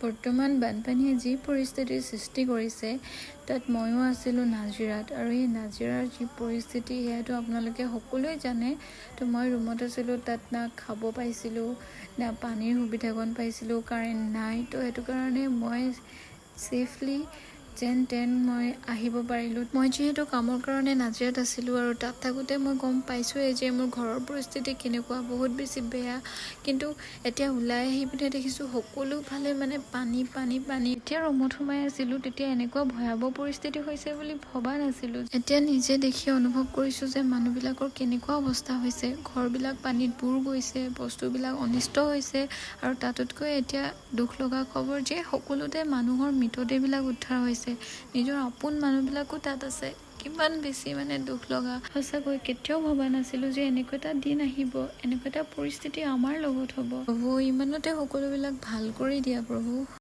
বৰ্তমান বানপানীয়ে যি পৰিস্থিতিৰ সৃষ্টি কৰিছে তাত ময়ো আছিলোঁ নাজিৰাত, আৰু এই নাজিৰাৰ যি পৰিস্থিতি সেয়াটো আপোনালোকে সকলোৱে জানে। তো মই ৰুমত আছিলোঁ, তাত না খাব পাইছিলোঁ না পানীৰ সুবিধাকণ পাইছিলোঁ, কাৰেণ্ট নাই। তো সেইটো কাৰণে মই ছেফলি যেন তেন মই আহিব পাৰিলোঁ। মই যিহেতু কামৰ কাৰণে নাজিৰাত আছিলোঁ আৰু তাত থাকোঁতে মই গম পাইছোঁৱেই যে মোৰ ঘৰৰ পৰিস্থিতি কেনেকুৱা, বহুত বেছি বেয়া। কিন্তু এতিয়া ওলাই আহি পিনে দেখিছোঁ সকলোফালে মানে পানী পানী পানী। এতিয়া ৰুমত সোমাই আছিলোঁ, তেতিয়া এনেকুৱা ভয়াৱহ পৰিস্থিতি হৈছে বুলি ভবা নাছিলোঁ। এতিয়া নিজে দেখি অনুভৱ কৰিছোঁ যে মানুহবিলাকৰ কেনেকুৱা অৱস্থা হৈছে। ঘৰবিলাক পানীত বুৰ গৈছে, বস্তুবিলাক অনিষ্ট হৈছে, আৰু তাতোতকৈ এতিয়া দুখ লগা খবৰ যে সকলোতে মানুহৰ মৃতদেহবিলাক উদ্ধাৰ হৈছে। নিজৰ আপোন মানুহবিলাকো তাত আছে। কিমান বেছি মানে দুখ লগা। সঁচাকৈ কেতিয়াও ভবা নাছিলোঁ যে এনেকুৱা এটা দিন আহিব, এনেকুৱা এটা পৰিস্থিতি আমাৰ লগত হ'ব। প্ৰভু ইমানতে সকলোবিলাক ভাল কৰি দিয়া প্ৰভু।